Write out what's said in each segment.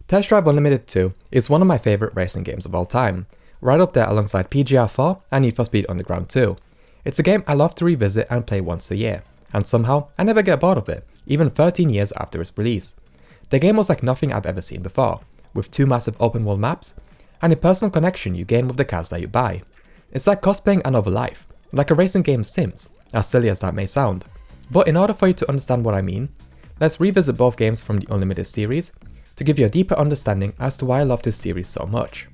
Test Drive Unlimited 2 is one of my favourite racing games of all time, right up there alongside PGR 4 and Need for Speed Underground 2. It's a game I love to revisit and play once a year, and somehow I never get bored of it, even 13 years after its release. The game was like nothing I've ever seen before, with 2 massive open world maps, and a personal connection you gain with the cars that you buy. It's like cosplaying another life, like a racing game Sims, as silly as that may sound. But in order for you to understand what I mean, let's revisit both games from the Unlimited series, to give you a deeper understanding as to why I love this series so much.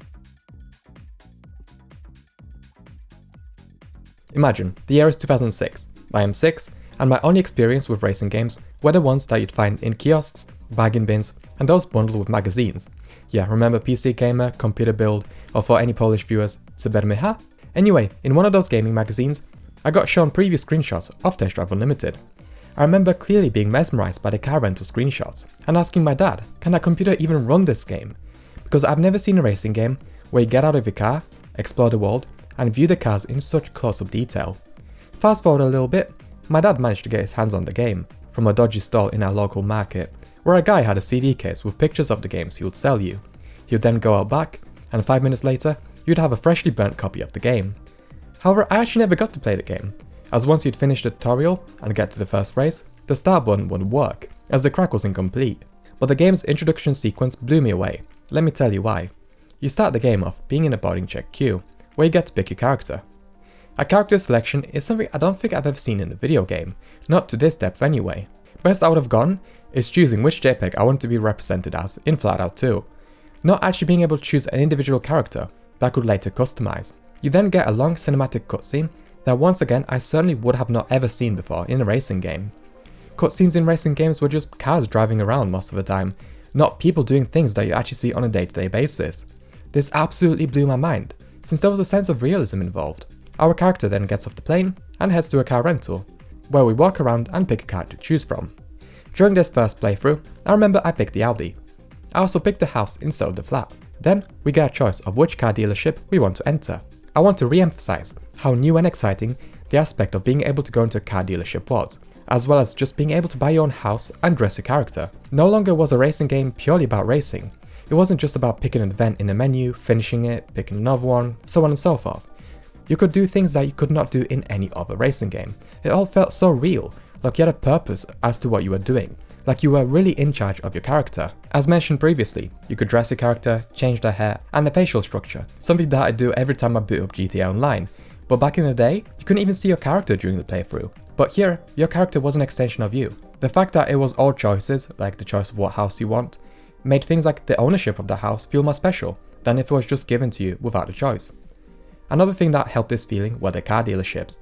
Imagine, the year is 2006, I am 6, and my only experience with racing games were the ones that you'd find in kiosks, bargain bins, and those bundled with magazines. Yeah, remember PC Gamer, Computer Build, or for any Polish viewers, Cybermycha? Anyway, in one of those gaming magazines, I got shown previous screenshots of Test Drive Unlimited. I remember clearly being mesmerised by the car rental screenshots, and asking my dad, can that computer even run this game? Because I've never seen a racing game where you get out of your car, explore the world, and view the cars in such close-up detail. Fast forward a little bit, my dad managed to get his hands on the game, from a dodgy stall in our local market, where a guy had a CD case with pictures of the games he would sell you. He would then go out back, and 5 minutes later, you'd have a freshly burnt copy of the game. However, I actually never got to play the game, as once you'd finish the tutorial and get to the first race, the start button wouldn't work, as the crack was incomplete. But the game's introduction sequence blew me away. Let me tell you why. You start the game off being in a boarding check queue, where you get to pick your character. A character selection is something I don't think I've ever seen in a video game, not to this depth anyway. Best I would have gone is choosing which JPEG I want to be represented as in Flatout 2, not actually being able to choose an individual character that I could later customize. You then get a long cinematic cutscene that once again I certainly would have not ever seen before in a racing game. Cutscenes in racing games were just cars driving around most of the time, not people doing things that you actually see on a day-to-day basis. This absolutely blew my mind, since there was a sense of realism involved. Our character then gets off the plane and heads to a car rental, where we walk around and pick a car to choose from. During this first playthrough, I remember I picked the Audi. I also picked the house instead of the flat. Then we get a choice of which car dealership we want to enter. I want to re-emphasize how new and exciting the aspect of being able to go into a car dealership was, as well as just being able to buy your own house and dress your character. No longer was a racing game purely about racing. It wasn't just about picking an event in a menu, finishing it, picking another one, so on and so forth. You could do things that you could not do in any other racing game. It all felt so real, like you had a purpose as to what you were doing, like you were really in charge of your character. As mentioned previously, you could dress your character, change their hair, and the facial structure, something that I do every time I boot up GTA Online. But back in the day, you couldn't even see your character during the playthrough. But here, your character was an extension of you. The fact that it was all choices, like the choice of what house you want, made things like the ownership of the house feel more special than if it was just given to you without a choice. Another thing that helped this feeling were the car dealerships.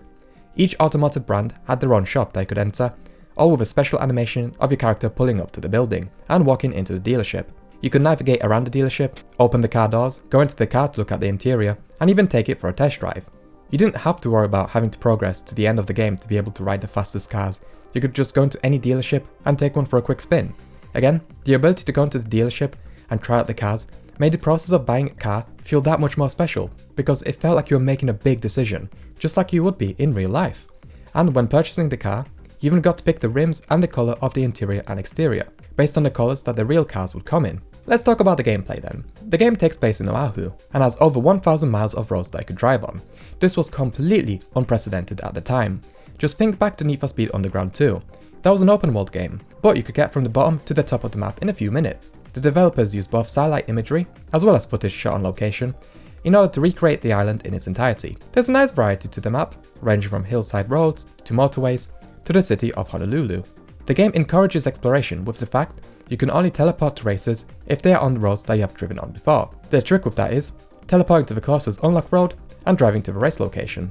Each automotive brand had their own shop that you could enter, all with a special animation of your character pulling up to the building and walking into the dealership. You could navigate around the dealership, open the car doors, go into the car to look at the interior, and even take it for a test drive. You didn't have to worry about having to progress to the end of the game to be able to ride the fastest cars. You could just go into any dealership and take one for a quick spin. Again, the ability to go into the dealership and try out the cars made the process of buying a car feel that much more special, because it felt like you were making a big decision, just like you would be in real life. And when purchasing the car, you even got to pick the rims and the colour of the interior and exterior, based on the colours that the real cars would come in. Let's talk about the gameplay then. The game takes place in Oahu, and has over 1,000 miles of roads that you could drive on. This was completely unprecedented at the time. Just think back to Need for Speed Underground 2. That was an open world game, but you could get from the bottom to the top of the map in a few minutes. The developers used both satellite imagery, as well as footage shot on location, in order to recreate the island in its entirety. There's a nice variety to the map, ranging from hillside roads to motorways to the city of Honolulu. The game encourages exploration with the fact you can only teleport to races if they are on the roads that you have driven on before. The trick with that is teleporting to the closest unlocked road and driving to the race location.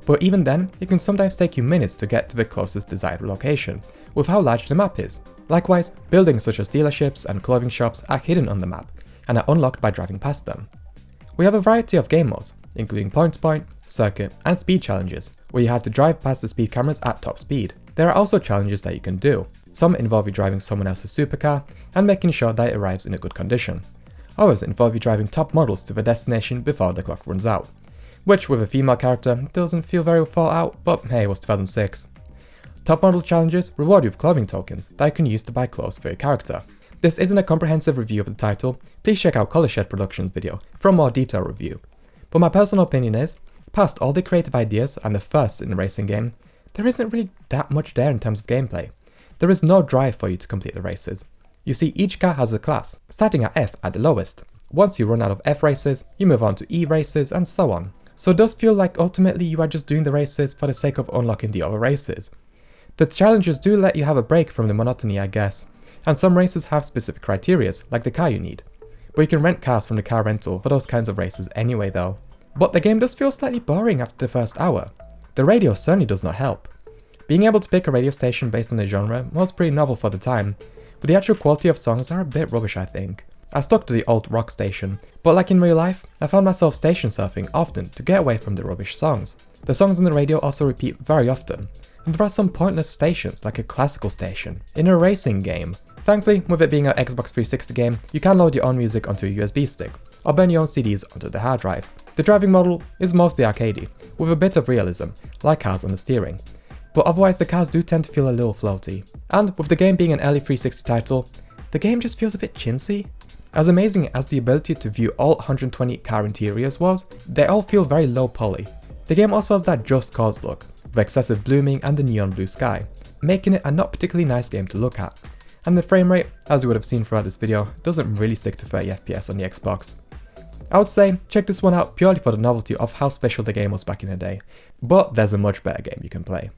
But even then, it can sometimes take you minutes to get to the closest desired location, with how large the map is. Likewise, buildings such as dealerships and clothing shops are hidden on the map, and are unlocked by driving past them. We have a variety of game modes, including point-to-point, circuit, and speed challenges, where you have to drive past the speed cameras at top speed. There are also challenges that you can do. Some involve you driving someone else's supercar and making sure that it arrives in a good condition. Others involve you driving top models to the destination before the clock runs out, which with a female character doesn't feel very thought out, but hey, it was 2006. Top model challenges reward you with clothing tokens that you can use to buy clothes for your character. this isn't a comprehensive review of the title, please check out Colorshed Productions' video for a more detailed review. But my personal opinion is, past all the creative ideas and the firsts in a racing game, there isn't really that much there in terms of gameplay. There is no drive for you to complete the races. You see, each car has a class, starting at F at the lowest. Once you run out of F races, you move on to E races and so on. So it does feel like ultimately you are just doing the races for the sake of unlocking the other races. The challenges do let you have a break from the monotony, I guess, and some races have specific criteria, like the car you need. But you can rent cars from the car rental for those kinds of races anyway though. But the game does feel slightly boring after the first hour. The radio certainly does not help. Being able to pick a radio station based on the genre was pretty novel for the time, but the actual quality of songs are a bit rubbish I think. I stuck to the alt rock station, but like in real life, I found myself station surfing often to get away from the rubbish songs. The songs on the radio also repeat very often, and there are some pointless stations like a classical station in a racing game. Thankfully, with it being an Xbox 360 game, you can load your own music onto a USB stick, or burn your own CDs onto the hard drive. The driving model is mostly arcadey, with a bit of realism, like cars on the steering. But otherwise the cars do tend to feel a little floaty. And with the game being an early 360 title, the game just feels a bit chintzy. As amazing as the ability to view all 120 car interiors was, they all feel very low poly. The game also has that Just Cause look, with excessive blooming and the neon blue sky, making it a not particularly nice game to look at. And the frame rate, as you would have seen throughout this video, doesn't really stick to 30 FPS on the Xbox. I would say check this one out purely for the novelty of how special the game was back in the day, but there's a much better game you can play.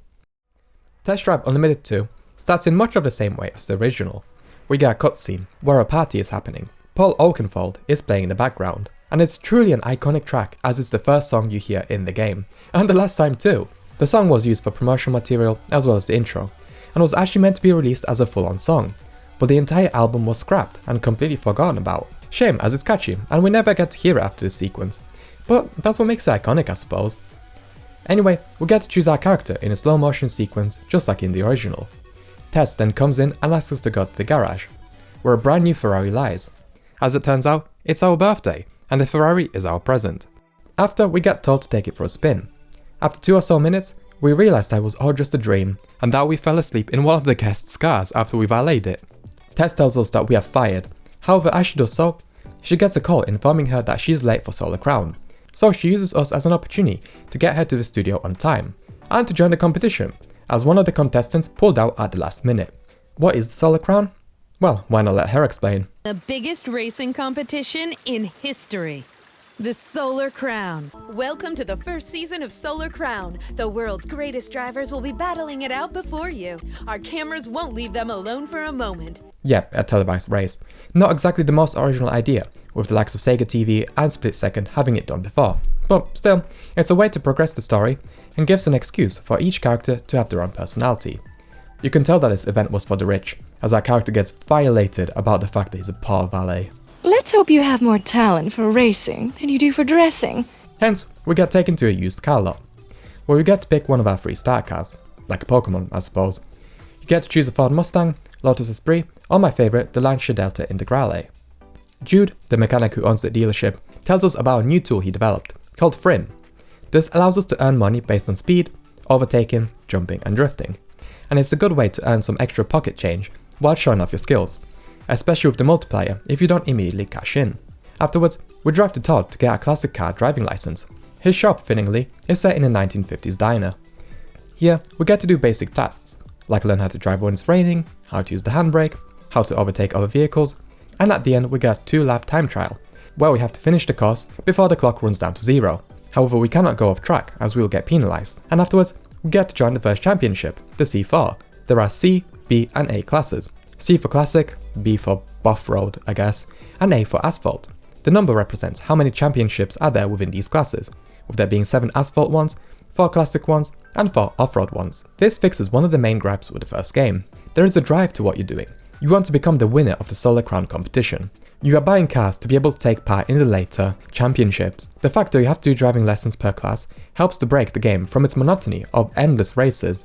Test Drive Unlimited 2 starts in much of the same way as the original. We get a cutscene where a party is happening. Paul Oakenfold is playing in the background, and it's truly an iconic track as it's the first song you hear in the game, and the last time too. The song was used for promotional material as well as the intro, and was actually meant to be released as a full-on song, but the entire album was scrapped and completely forgotten about. Shame, as it's catchy, and we never get to hear it after this sequence, but that's what makes it iconic I suppose. Anyway, we get to choose our character in a slow motion sequence just like in the original. Tess then comes in and asks us to go to the garage, where a brand new Ferrari lies. As it turns out, it's our birthday, and the Ferrari is our present. After, we get told to take it for a spin. After 2 or so minutes, we realise that it was all just a dream, and that we fell asleep in one of the guests' cars after we valeted it. Tess tells us that we are fired. However, as she does so, she gets a call informing her that she is late for Solar Crown. So she uses us as an opportunity to get her to the studio on time, and to join the competition, as one of the contestants pulled out at the last minute. What is the Solar Crown? Well, why not let her explain? The biggest racing competition in history. The Solar Crown. Welcome to the first season of Solar Crown. The world's greatest drivers will be battling it out before you. Our cameras won't leave them alone for a moment. Yep, a televised race. Not exactly the most original idea, with the likes of Sega TV and Split Second having it done before. But still, it's a way to progress the story and gives an excuse for each character to have their own personality. You can tell that this event was for the rich, as our character gets violated about the fact that he's a poor valet. Let's hope you have more talent for racing than you do for dressing. Hence, we get taken to a used car lot, where we get to pick one of our 3 start cars, like a Pokemon I suppose. You get to choose a Ford Mustang, Lotus Esprit, or my favourite, the Lancia Delta Integrale. Jude, the mechanic who owns the dealership, tells us about a new tool he developed, called Frin. This allows us to earn money based on speed, overtaking, jumping and drifting, and it's a good way to earn some extra pocket change while showing off your skills, especially with the multiplier if you don't immediately cash in. Afterwards, we drive to Todd to get our classic car driving license. His shop, fittingly, is set in a 1950s diner. Here, we get to do basic tasks, like learn how to drive when it's raining, how to use the handbrake, how to overtake other vehicles, and at the end we get a 2-lap time trial, where we have to finish the course before the clock runs down to 0. However, we cannot go off track as we will get penalised, and afterwards we get to join the first championship, the C4. There are C, B and A classes. C for classic, B for off-road I guess, and A for asphalt. The number represents how many championships are there within these classes, with there being 7 asphalt ones, 4 classic ones, and 4 off-road ones. This fixes one of the main gripes with the first game. There is a drive to what you're doing. You want to become the winner of the Solar Crown competition. You are buying cars to be able to take part in the later championships. The fact that you have to do driving lessons per class helps to break the game from its monotony of endless races.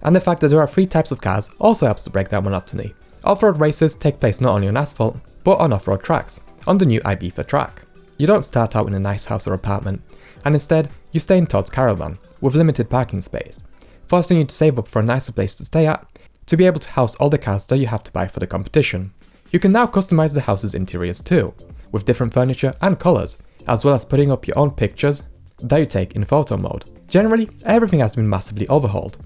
And the fact that there are 3 types of cars also helps to break that monotony. Off-road races take place not only on asphalt, but on off-road tracks, on the new Ibiza track. You don't start out in a nice house or apartment, and instead, you stay in Todd's caravan, with limited parking space, forcing you to save up for a nicer place to stay at, to be able to house all the cars that you have to buy for the competition. You can now customize the house's interiors too, with different furniture and colours, as well as putting up your own pictures that you take in photo mode. Generally, everything has been massively overhauled.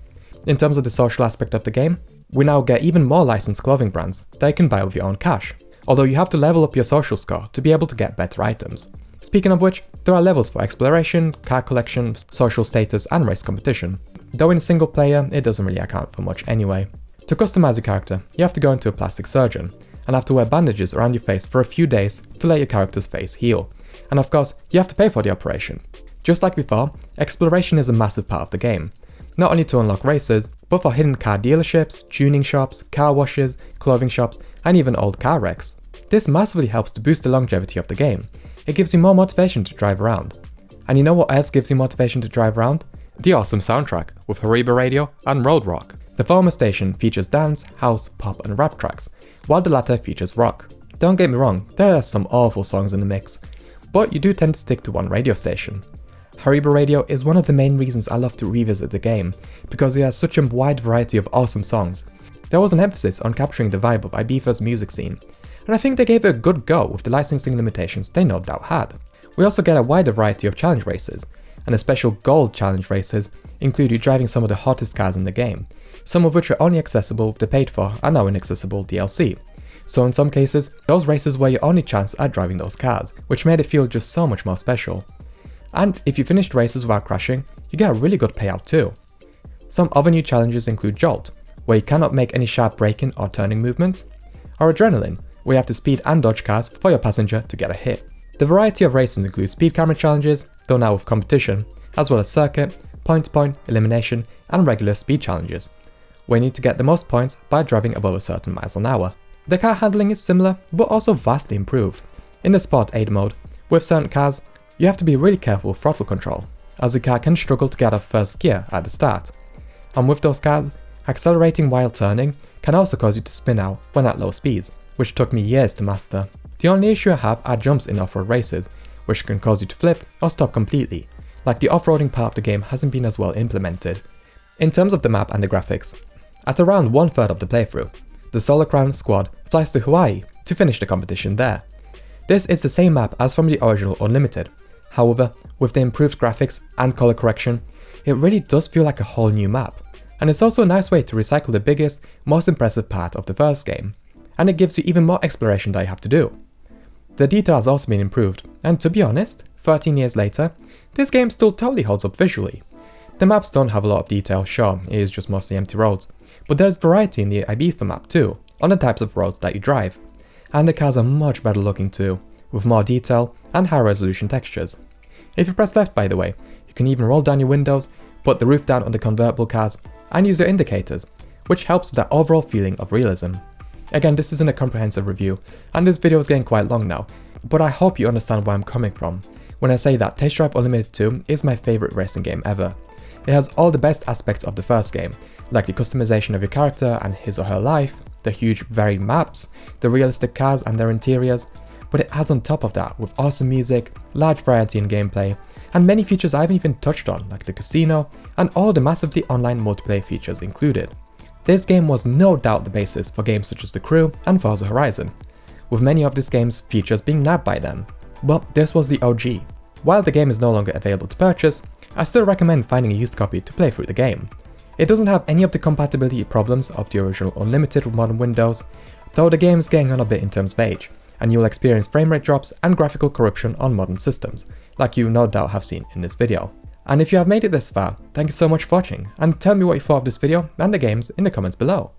In terms of the social aspect of the game, we now get even more licensed clothing brands that you can buy with your own cash, although you have to level up your social score to be able to get better items. Speaking of which, there are levels for exploration, card collection, social status and race competition, though in single player it doesn't really account for much anyway. To customize your character, you have to go into a plastic surgeon, and have to wear bandages around your face for a few days to let your character's face heal, and of course, you have to pay for the operation. Just like before, exploration is a massive part of the game, not only to unlock races, but for hidden car dealerships, tuning shops, car washes, clothing shops, and even old car wrecks. This massively helps to boost the longevity of the game. It gives you more motivation to drive around. And you know what else gives you motivation to drive around? The awesome soundtrack, with Hariba Radio and Road Rock. The former station features dance, house, pop and rap tracks, while the latter features rock. Don't get me wrong, there are some awful songs in the mix, but you do tend to stick to one radio station. Hariba Radio is one of the main reasons I love to revisit the game, because it has such a wide variety of awesome songs. There was an emphasis on capturing the vibe of Ibiza's music scene, and I think they gave it a good go with the licensing limitations they no doubt had. We also get a wider variety of challenge races, and the special gold challenge races include you driving some of the hottest cars in the game, some of which are only accessible with the paid for and now inaccessible DLC. So in some cases, those races were your only chance at driving those cars, which made it feel just so much more special. And if you finished races without crashing, you get a really good payout too. Some other new challenges include Jolt, where you cannot make any sharp braking or turning movements, or Adrenaline, where you have to speed and dodge cars for your passenger to get a hit. The variety of races include speed camera challenges, though now with competition, as well as circuit, point-to-point, elimination, and regular speed challenges, where you need to get the most points by driving above a certain miles an hour. The car handling is similar, but also vastly improved. In the Sport Aid mode, with certain cars, you have to be really careful with throttle control, as the car can struggle to get out of first gear at the start. And with those cars, accelerating while turning can also cause you to spin out when at low speeds, which took me years to master. The only issue I have are jumps in off-road races, which can cause you to flip or stop completely, like the off-roading part of the game hasn't been as well implemented. In terms of the map and the graphics, at around 1/3 of the playthrough, the Solar Crown squad flies to Hawaii to finish the competition there. This is the same map as from the original Unlimited. However, with the improved graphics and color correction, it really does feel like a whole new map, and it's also a nice way to recycle the biggest, most impressive part of the first game, and it gives you even more exploration that you have to do. The detail has also been improved, and to be honest, 13 years later, this game still totally holds up visually. The maps don't have a lot of detail, sure, it is just mostly empty roads, but there's variety in the Ibiza map too, on the types of roads that you drive, and the cars are much better looking too, with more detail and higher resolution textures. If you press left, by the way, you can even roll down your windows, put the roof down on the convertible cars, and use your indicators, which helps with that overall feeling of realism. Again, this isn't a comprehensive review, and this video is getting quite long now, but I hope you understand where I'm coming from when I say that Test Drive Unlimited 2 is my favourite racing game ever. It has all the best aspects of the first game, like the customization of your character and his or her life, the huge varied maps, the realistic cars and their interiors, but it adds on top of that with awesome music, large variety in gameplay, and many features I haven't even touched on, like the casino, and all the massively online multiplayer features included. This game was no doubt the basis for games such as The Crew and Forza Horizon, with many of this game's features being nabbed by them. But this was the OG. While the game is no longer available to purchase, I still recommend finding a used copy to play through the game. It doesn't have any of the compatibility problems of the original Unlimited with modern Windows, though the game is getting on a bit in terms of age, and you'll experience frame rate drops and graphical corruption on modern systems, like you no doubt have seen in this video. And if you have made it this far, thank you so much for watching, and tell me what you thought of this video and the games in the comments below.